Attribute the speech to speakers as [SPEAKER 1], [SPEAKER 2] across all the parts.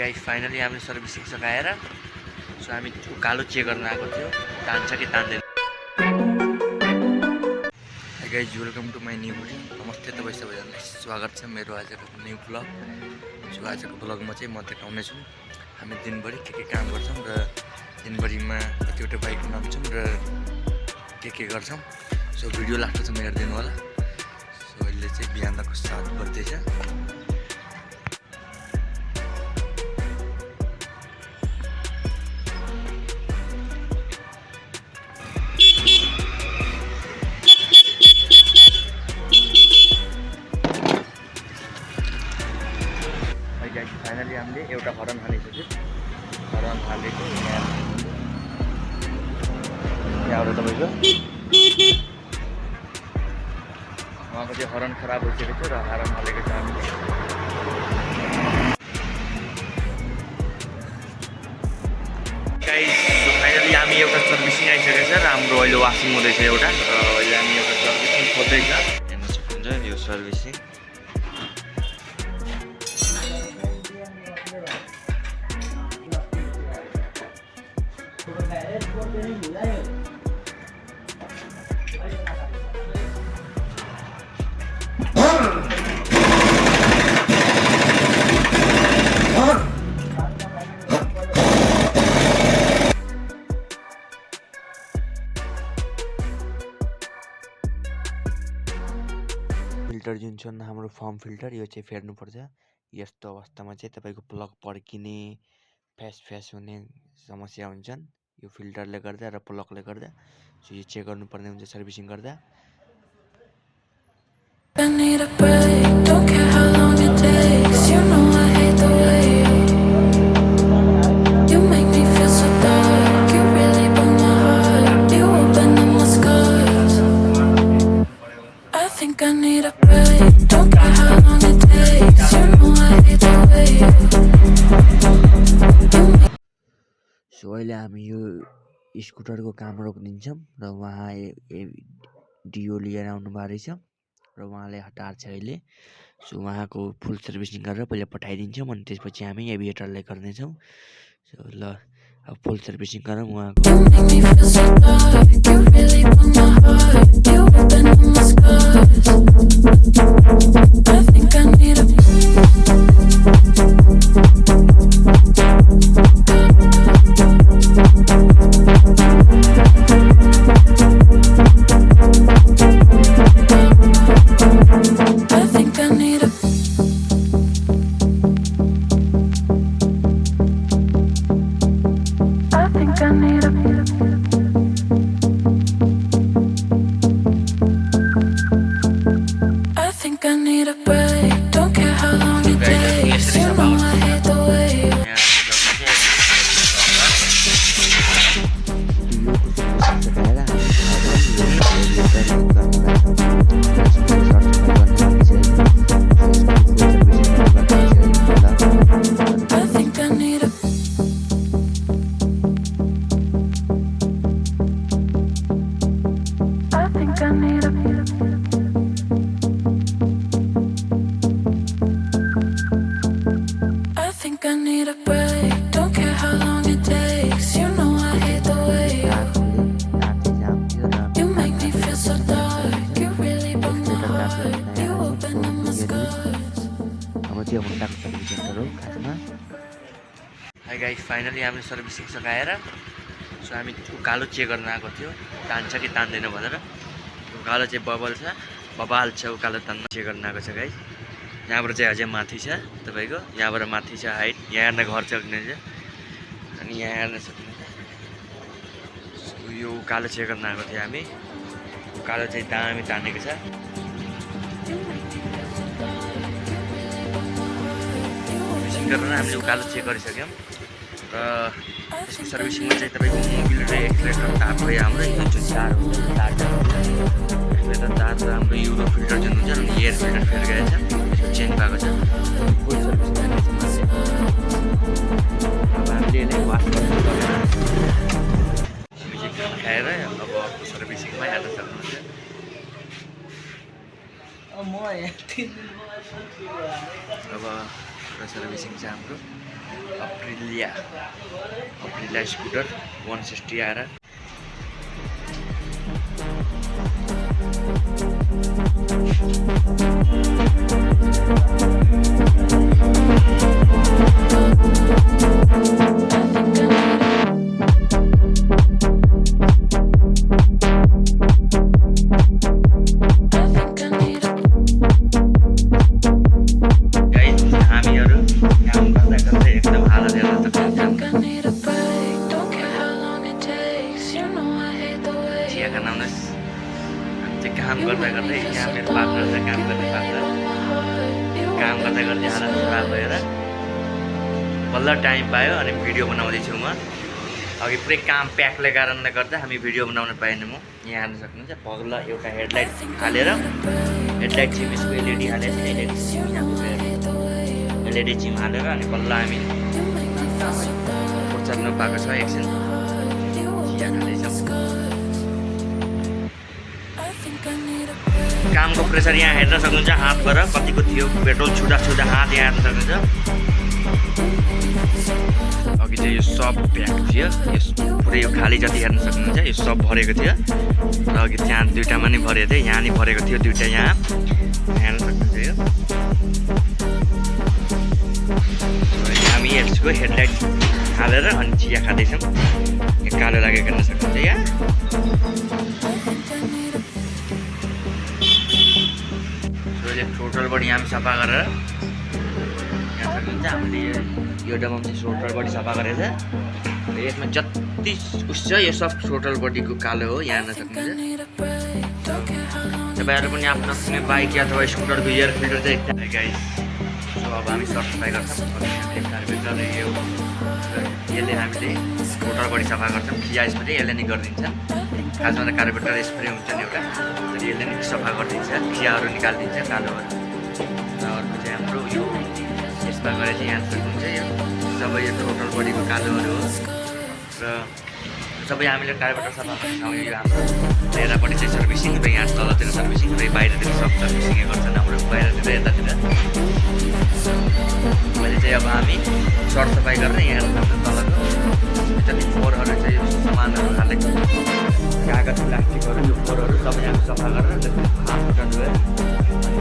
[SPEAKER 1] Guys finally हामीले servicing सकाएर सो हामी उकालो चेक गर्न आएको थियो तान्छ कि तान्दैन। Hi guys welcome to my new video. नमस्ते तपाईँ सबैजनालाई स्वागत छ मेरो आजको न्यू भ्लग। सो आजको भ्लगमा चाहिँ म देखाउनेछु हामी दिनभरि के काम गर्छौँ र दिनभरिमा कतिवटा बाइक बनाउँछौँ र के गर्छौँ। सो भिडियो लास्टसम्म हेरिदिनु होला। सो अहिले चाहिँ बिहानको 7 बज्दैछ। फाइनली हामीले एउटा हरन हालिसक्यो। हरन हालेको यहाँबाट तपाईँको उहाँको चाहिँ हरन खराब भइसकेको थियो र हरन हालेको छ हामीले। फाइनली हामी एउटा सर्भिसिङ आइसकेको छ र हाम्रो अहिले वासिङ हुँदैछ एउटा। र अहिले हामी एउटा सर्भिसिङ खोज्दैछ। हेर्न सक्नुहुन्छ यो सर्भिसिङ। फिल्टर जुन छ हाम्रो फर्म फिल्टर यो चाहिँ फेर्नुपर्छ। यस्तो अवस्थामा चाहिँ तपाईँको प्लग पड्किने फ्यास हुने समस्या हुन्छन् यो फिल्टरले गर्दा र प्लगले गर्दा। सो यो चेक गर्नुपर्ने हुन्छ सर्भिसिङ गर्दा। सो अहिले हामी यो स्कुटरको काम रोकिदिन्छौँ र उहाँ डिओ लिएर आउनु भएको रहेछ र उहाँले हटार्छ अहिले। सो उहाँको फुल सर्भिसिङ गरेर पहिला पठाइदिन्छौँ अनि त्यसपछि हामी एभिएटरलाई गर्नेछौँ। सो ल अब फुल सर्भिसिङ गरेर उहाँको हुन्डाको सर्भिस सेन्टर हो खासमा। हाई गाइस फाइनली हामीले सर्भिसिङ सकाएर सो हामी उकालो चेक गर्न आएको थियो तान्छ कि तान्दैन भनेर। उकालो चाहिँ बबाल छ उकालो तान्न चेक गर्न आएको छ गाइस। यहाँबाट चाहिँ अझै माथि छ तपाईँको, यहाँबाट माथि छ हाइट। यहाँ हेर्न घर सक्नुहुन्छ अनि यहाँ हेर्न सक्नुहुन्छ। यो उकालो चेक गर्न आएको थियो हामी। उकालो चाहिँ दामी तानेको छ। गरेर हामीले उकालो चेक गरिसक्यौँ र यसको सर्भिसिङमा चाहिँ तपाईँको मोबिल र एक्सलेटर तारकै हाम्रो यो जुन तार हुन्छ एक्सलेटर तार र हाम्रो युरो फिल्टर जुन हुन्छ अनि एयर फिल्टर फेर गएको छ यसको चेन्ज भएको छ। फुल सर्भिसिङ अब हामीले यसलाई वास खाएर अब अर्को सर्भिसिङमा हेर्न सक्नुहुन्छ। अब सर्भिसिङ चाहिँ हाम्रो अप्रिलिया स्कुटर 160 आएर काम गर्दा गर्दै यहाँ मेरो पार्टनर छ काम गर्ने पार्टनर काम गर्दा गर्दै हालत खराब भएर बल्ल टाइम पायो अनि भिडियो बनाउँदैछु म अघि पुरै काम प्याकले कारणले गर्दा हामी भिडियो बनाउन पाएनौँ म यहाँ हेर्न सक्नुहुन्छ बल्ल एउटा हेडलाइट हालेर हेडलाइट चिम यसको एलइडी हालेर एलइडी चिम हालेर अनि बल्ल हामी चल्न पाएको छ एकछिन चिया खाँदैछौँ कामको प्रेसर यहाँ हेर्न सक्नुहुन्छ हातबाट कतिको थियो पेट्रोल छुँदा हात यहाँ हेर्न सक्नुहुन्छ अघि चाहिँ यो सब प्याक थियो यो पुरै यो खाली जति हेर्न सक्नुहुन्छ यो सब भरेको थियो र अघि त्यहाँ दुइटामा नि भरेको थियो यहाँ नि भरेको थियो दुइटा यहाँ हेर्न सक्नुहुन्छ यो हामी यसको हेडलाइट हालेर अनि चिया खाँदैछौँ यो कालो लागेको हेर्न सक्नुहुन्छ यहाँ टोटल बडी हामी सफा गरेर यहाँ सक्नुहुन्छ हामीले यो डब्बामा चाहिँ टोटल बडी सफा गरेर यसमा जति उस छ यो सब टोटल बडीको कालो हो यहाँ हेर्न सक्नुहुन्छ तपाईँहरू पनि आफ्नो कुनै बाइक अथवा स्कुटरको एयर फिल्टर चाहिँ गाइस सो अब हामी सफाइ गर्छौँ यसले हामीले टोटल बडी सफा गर्छौँ खिया स्प्रे यसले नै गरिदिन्छ खासमा त कार्बोरेटर स्प्रे हुन्छ नि एउटा तर यसले नै सफा गरिदिन्छ खियाहरू निकालिदिन्छ कालोहरू र अर्को चाहिँ हाम्रो यो यसमा गएर चाहिँ यहाँ सक्नुहुन्छ यो सबै यो टोटल बडीको कालोहरू हो र सबै हामीले कार्बोरेटर सफा गर्छौँ यो हाम्रो यतापट्टि चाहिँ सर्भिसिङ र यहाँ तलतिर सर्भिसिङ र बाहिरतिर सब सर्भिसिङै गर्छन् हाम्रो बाहिरतिर यतातिर मैले चाहिँ अब हामी सरसफाइ गरेर यहाँ तलको जति फोहोरहरू चाहिँ यो सामानहरू हालेको कागज प्लास्टिकहरू यो फोहोरहरू सबै हामी सफा गरेर हात खुट्टा धोएर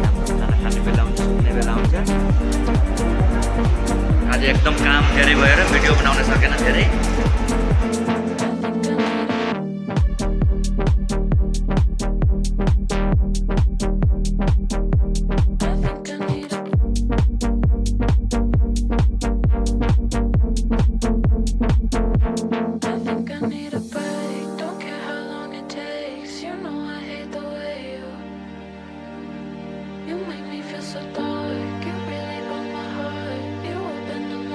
[SPEAKER 1] हाम्रो खाना खाने बेला हुन्छ सुत्ने बेला हुन्छ आज एकदम काम धेरै भएर भिडियो बनाउन सकेन धेरै
[SPEAKER 2] So